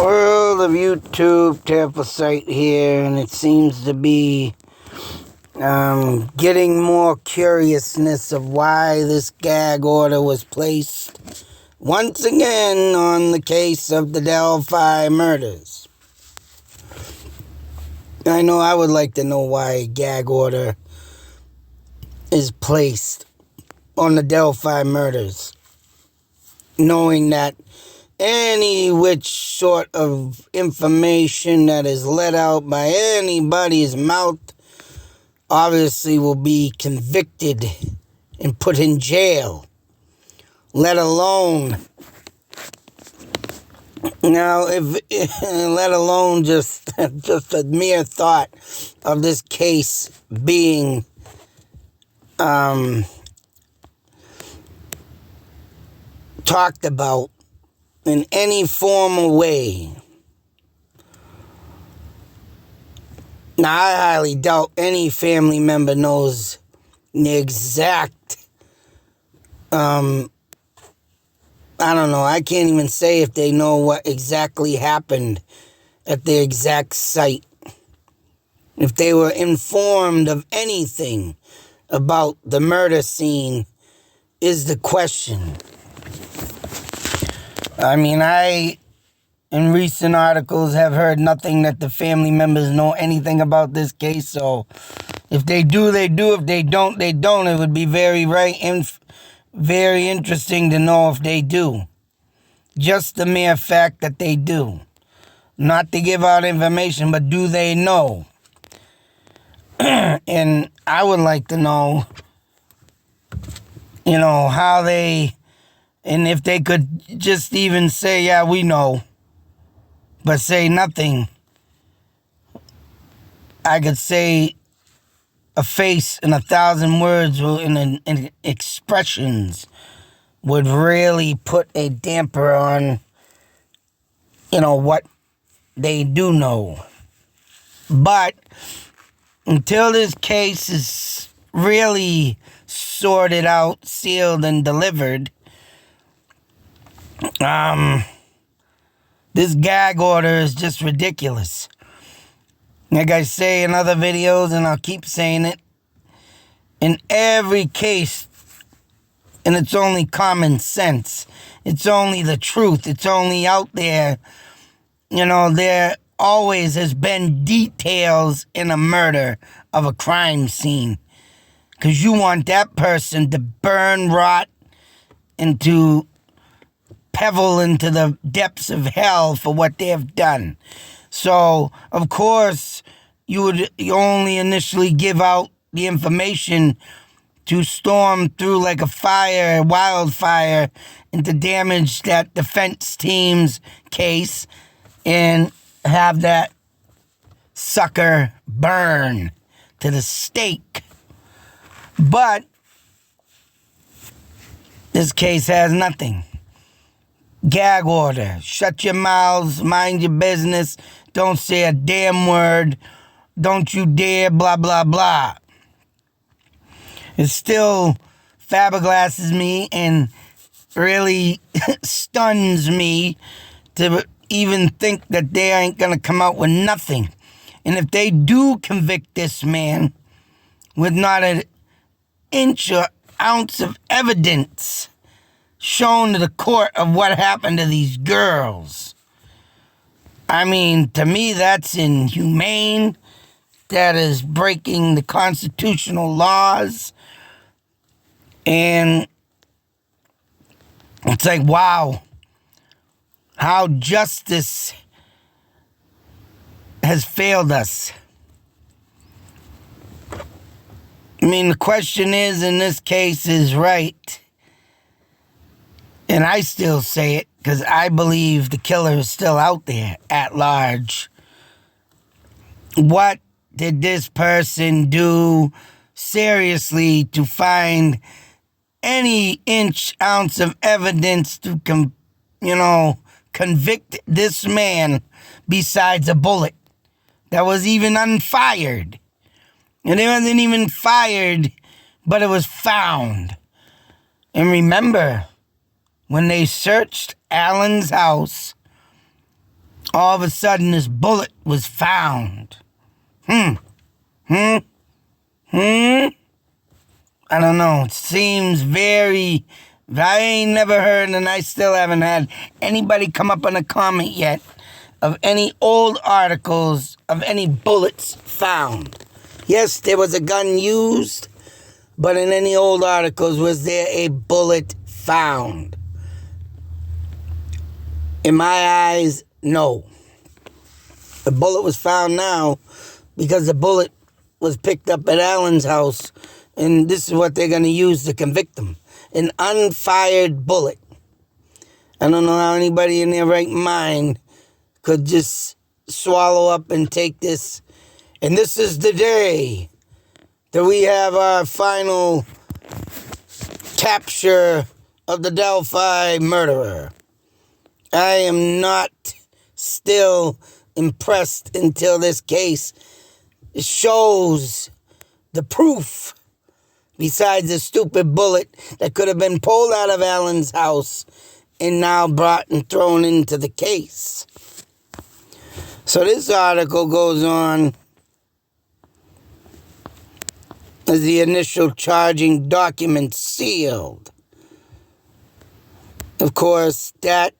World of YouTube, Tampa site here, and it seems to be getting more curiousness of why this gag order was placed once again on the case of the Delphi murders. I know I would like to know why a gag order is placed on the Delphi murders, knowing that any which sort of information that is let out by anybody's mouth obviously will be convicted and put in jail, let alone let alone just a mere thought of this case being talked about in any formal way. Now, I highly doubt any family member knows the exact, I don't know, I can't even say if they know what exactly happened at the exact site. If they were informed of anything about the murder scene is the question. I mean, in recent articles, have heard nothing that the family members know anything about this case. So, if they do, they do. If they don't, they don't. It would be very interesting to know if they do. Just the mere fact that they do. Not to give out information, but do they know? And I would like to know, how they... And if they could just even say, yeah, we know, but say nothing, I could say a face and 1,000 words and expressions would really put a damper on, what they do know. But until this case is really sorted out, sealed, and delivered, this gag order is just ridiculous. Like I say in other videos, and I'll keep saying it, in every case, and it's only common sense, it's only the truth, it's only out there, there always has been details in a murder of a crime scene. Because you want that person to burn, rot, and to pevel into the depths of hell for what they have done. So, of course, you only initially give out the information to storm through like a wildfire, and to damage that defense team's case and have that sucker burn to the stake. But this case has nothing. Gag order. Shut your mouths, mind your business, don't say a damn word, don't you dare, blah, blah, blah. It still flabbergasts me and really stuns me to even think that they ain't gonna come out with nothing. And if they do convict this man with not an inch or ounce of evidence shown to the court of what happened to these girls, I mean, to me, that's inhumane. That is breaking the constitutional laws. And it's like, wow, how justice has failed us. I mean, the question is, in this case, is right. And I still say it because I believe the killer is still out there at large. What did this person do seriously to find any ounce of evidence to convict this man besides a bullet that was even unfired? And it wasn't even fired, but it was found. And remember, when they searched Alan's house, all of a sudden this bullet was found. I don't know. It seems very... I ain't never heard, and I still haven't had anybody come up on a comment yet of any old articles of any bullets found. Yes, there was a gun used, but in any old articles, was there a bullet found? In my eyes, no. The bullet was found now because the bullet was picked up at Allen's house, and this is what they're going to use to convict him. An unfired bullet. I don't know how anybody in their right mind could just swallow up and take this. And this is the day that we have our final capture of the Delphi murderer. I am not still impressed until this case shows the proof besides the stupid bullet that could have been pulled out of Allen's house and now brought and thrown into the case. So this article goes on as the initial charging document sealed. Of course, that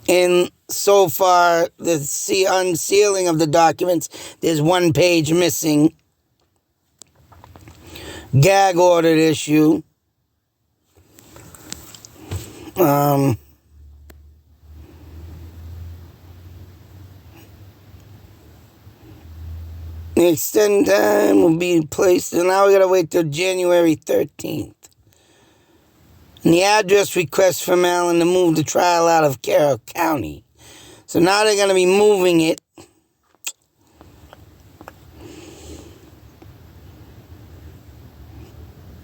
in so far the unsealing of the documents, there's one page missing. Gag order issue. The extended time will be placed, and now we gotta wait till January 13th. And the address request from Allen to move the trial out of Carroll County. So now they're gonna be moving it.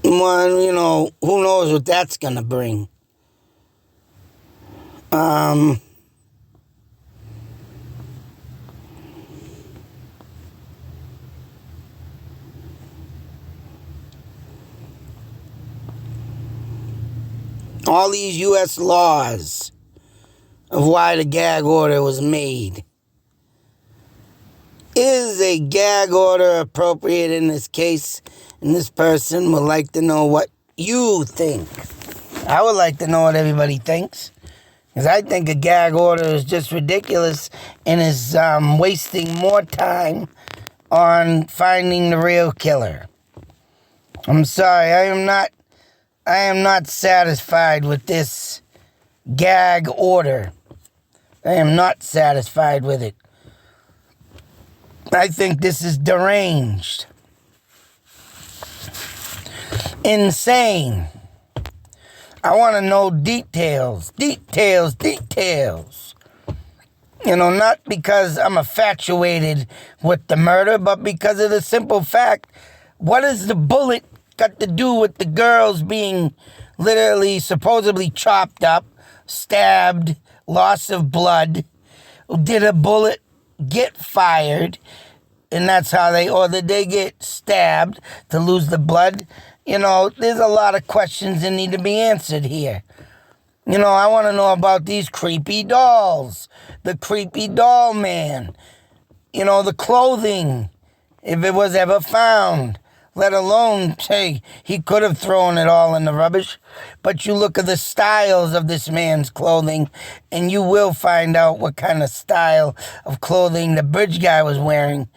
Well, you know, who knows what that's gonna bring. All these U.S. laws of why the gag order was made. Is a gag order appropriate in this case? And this person would like to know what you think. I would like to know what everybody thinks. Because I think a gag order is just ridiculous and is wasting more time on finding the real killer. I'm sorry, I am not satisfied with this gag order. I am not satisfied with it. I think this is deranged. Insane. I want to know details. You know, not because I'm infatuated with the murder, but because of the simple fact, what has the bullet got to do with the girls being literally, supposedly chopped up, stabbed, loss of blood? Did a bullet get fired? And that's how did they get stabbed to lose the blood? You know, there's a lot of questions that need to be answered here. You know, I want to know about these creepy dolls. The creepy doll man. You know, the clothing, if it was ever found. Let alone, say, he could have thrown it all in the rubbish. But you look at the styles of this man's clothing, and you will find out what kind of style of clothing the bridge guy was wearing.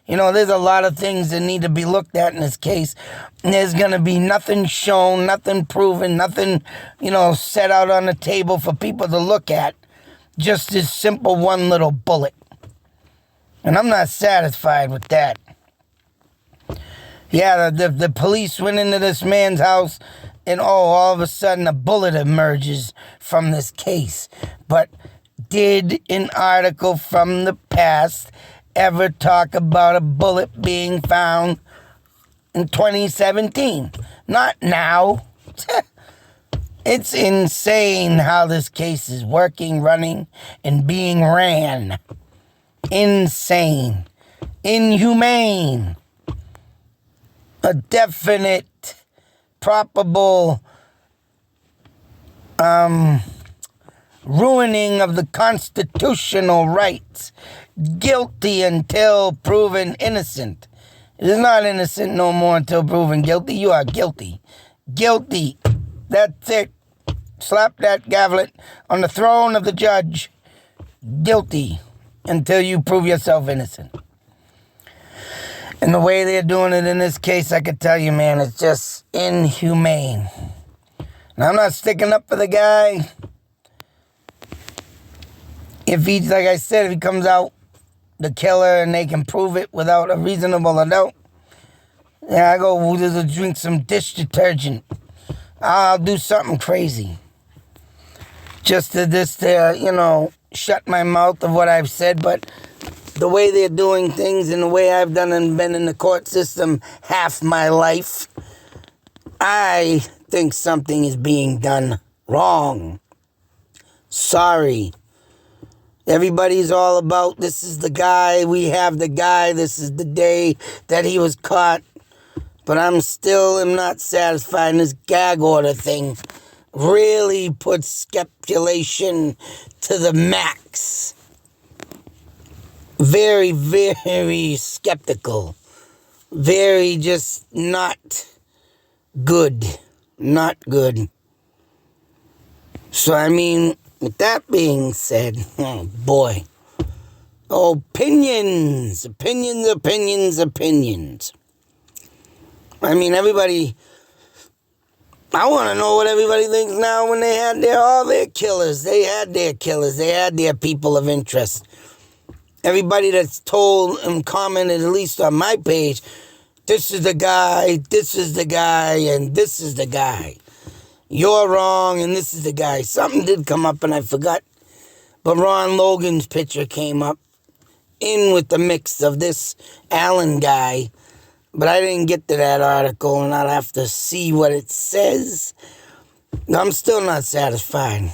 You know, there's a lot of things that need to be looked at in this case. And there's going to be nothing shown, nothing proven, nothing, you know, set out on the table for people to look at. Just this simple one little bullet. And I'm not satisfied with that. Yeah, the police went into this man's house and, all of a sudden a bullet emerges from this case. But did an article from the past ever talk about a bullet being found in 2017? Not now. It's insane how this case is working, running, and being ran. Insane. Inhumane. A definite, probable, ruining of the constitutional rights, guilty until proven innocent. It is not innocent no more until proven guilty. You are guilty. Guilty. That's it. Slap that gavelet on the throne of the judge. Guilty until you prove yourself innocent. And the way they're doing it in this case, I could tell you, man, it's just inhumane. And I'm not sticking up for the guy. If he, like I said, if he comes out the killer and they can prove it without a reasonable doubt, yeah, I go drink some dish detergent. I'll do something crazy. Just to shut my mouth of what I've said, but the way they're doing things and the way I've done and been in the court system half my life, I think something is being done wrong. Sorry. Everybody's all about, this is the guy, we have the guy, this is the day that he was caught. But I'm not satisfied. And this gag order thing really puts speculation to the max. Very, very skeptical. Very just not good. Not good. So, I mean, with that being said, oh boy. Opinions. I mean, everybody, I want to know what everybody thinks now when they had all their killers. They had their killers. They had their people of interest. Everybody that's told and commented, at least on my page, this is the guy, this is the guy, and this is the guy. You're wrong, and this is the guy. Something did come up, and I forgot. But Ron Logan's picture came up in with the mix of this Allen guy. But I didn't get to that article, and I'll have to see what it says. I'm still not satisfied.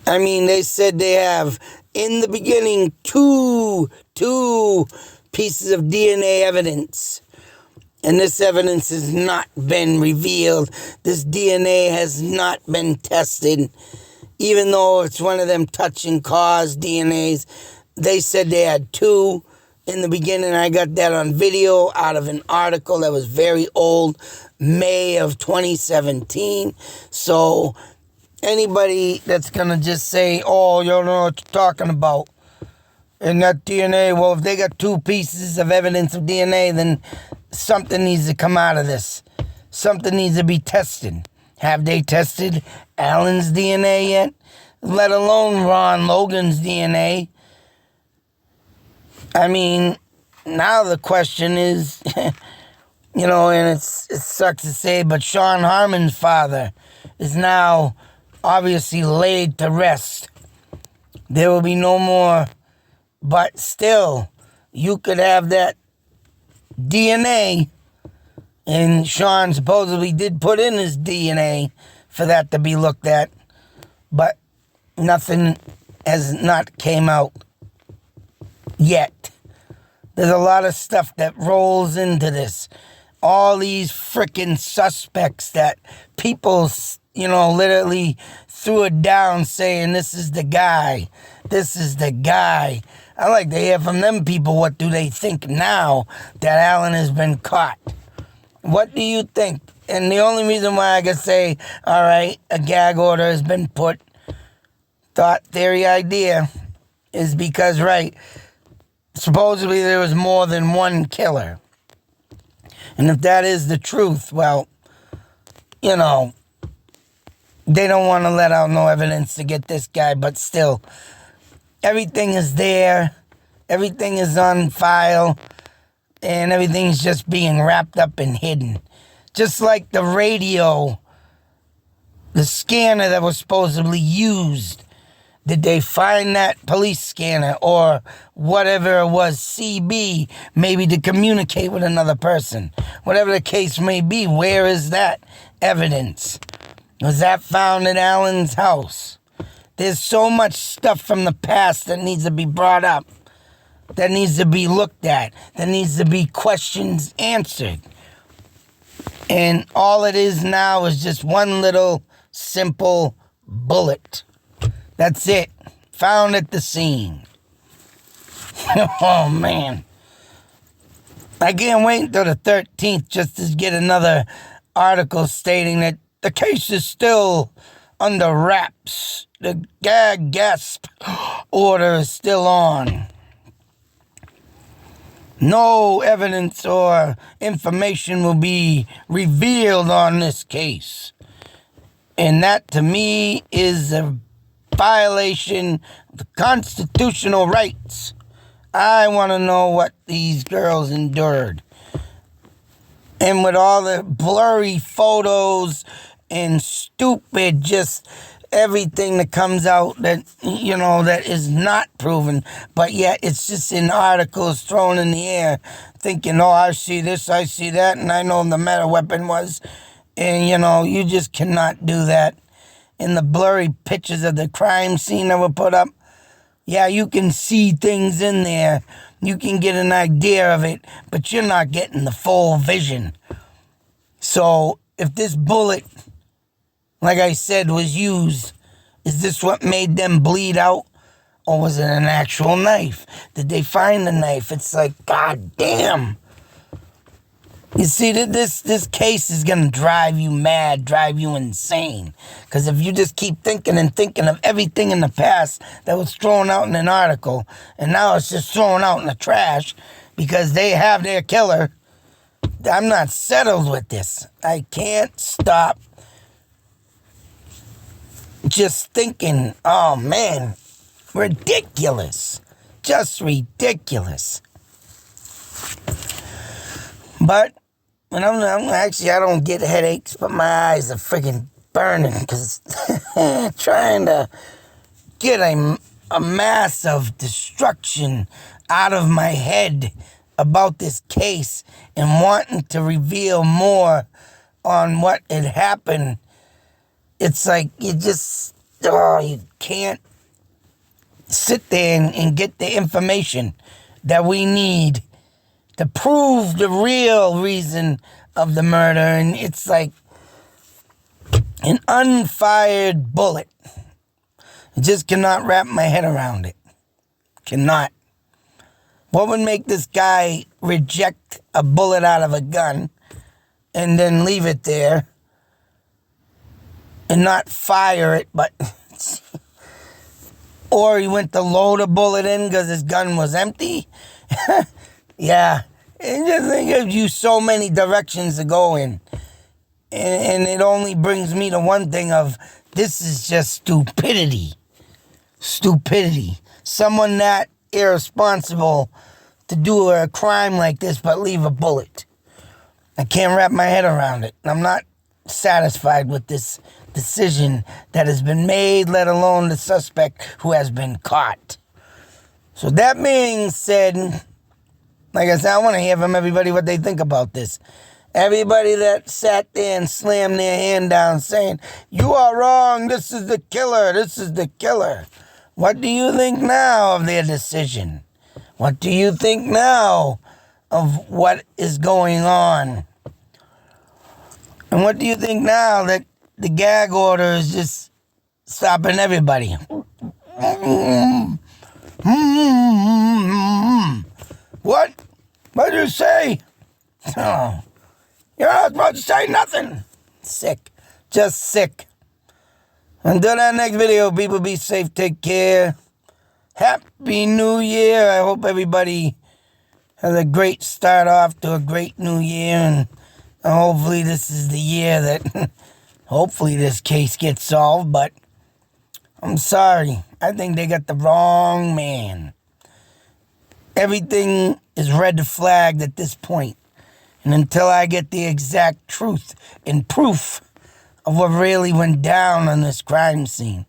I mean, they said they have, in the beginning, two pieces of DNA evidence. And this evidence has not been revealed. This DNA has not been tested. Even though it's one of them touch and cause DNAs, they said they had two. In the beginning, I got that on video out of an article that was very old, May of 2017. So anybody that's going to just say, oh, you don't know what you're talking about, and that DNA, well, if they got two pieces of evidence of DNA, then something needs to come out of this. Something needs to be tested. Have they tested Allen's DNA yet? Let alone Ron Logan's DNA. I mean, now the question is, and it sucks to say, but Sean Harmon's father is now obviously laid to rest. There will be no more, but still, you could have that DNA, and Sean supposedly did put in his DNA for that to be looked at, but nothing has not came out yet. There's a lot of stuff that rolls into this. All these freaking suspects that people, literally threw it down saying, this is the guy. This is the guy. I like to hear from them people, what do they think now that Allen has been caught? What do you think? And the only reason why I can say, all right, a gag order has been put, thought, theory, idea, is because, right, supposedly there was more than one killer. And if that is the truth, well, they don't want to let out no evidence to get this guy, but still, everything is there, everything is on file, and everything's just being wrapped up and hidden. Just like the radio, the scanner that was supposedly used. Did they find that police scanner or whatever it was, CB, maybe to communicate with another person? Whatever the case may be, where is that evidence? Was that found in Allen's house? There's so much stuff from the past that needs to be brought up, that needs to be looked at, that needs to be questions answered. And all it is now is just one little simple bullet. That's it. Found at the scene. Oh, man. I can't wait until the 13th just to get another article stating that the case is still under wraps. The gag gasp order is still on. No evidence or information will be revealed on this case. And that, to me, is a violation of the constitutional rights. I want to know what these girls endured. And with all the blurry photos and stupid just everything that comes out that, you know, that is not proven, but yet it's just in articles thrown in the air, thinking, oh, I see this, I see that, and I know the meta weapon was. And, you know, you just cannot do that. In the blurry pictures of the crime scene that were put up, yeah, you can see things in there. You can get an idea of it, but you're not getting the full vision. So if this bullet, like I said, was used, is this what made them bleed out? Or was it an actual knife? Did they find the knife? It's like, God damn. You see, this case is going to drive you mad, drive you insane. Because if you just keep thinking and thinking of everything in the past that was thrown out in an article, and now it's just thrown out in the trash because they have their killer, I'm not settled with this. I can't stop just thinking, oh man, ridiculous. Just ridiculous. But when I'm actually, I don't get headaches, but my eyes are freaking burning because trying to get a mass of destruction out of my head about this case and wanting to reveal more on what had happened. It's like you just, you can't sit there and get the information that we need to prove the real reason of the murder. And it's like an unfired bullet. I just cannot wrap my head around it. Cannot. What would make this guy reject a bullet out of a gun and then leave it there and not fire it, but or he went to load a bullet in because his gun was empty? Yeah, it gives you so many directions to go in. And it only brings me to one thing of, this is just stupidity. Stupidity. Someone that irresponsible to do a crime like this but leave a bullet. I can't wrap my head around it. I'm not satisfied with this decision that has been made, let alone the suspect who has been caught. So that being said, like I said, I want to hear from everybody what they think about this. Everybody that sat there and slammed their hand down saying, you are wrong, this is the killer, this is the killer. What do you think now of their decision? What do you think now of what is going on? And what do you think now that the gag order is just stopping everybody? What? What did you say? Oh, you're not supposed to say nothing. Sick. Just sick. Until that next video, people, be safe, take care. Happy New Year. I hope everybody has a great start off to a great new year. And hopefully this is the year that hopefully this case gets solved. But I'm sorry. I think they got the wrong man. Everything is red flagged at this point. And until I get the exact truth and proof of what really went down on this crime scene,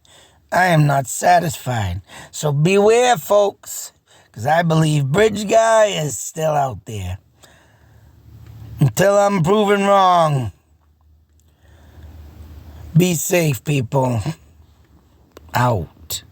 I am not satisfied. So beware, folks, because I believe Bridge Guy is still out there. Until I'm proven wrong, be safe, people. Out.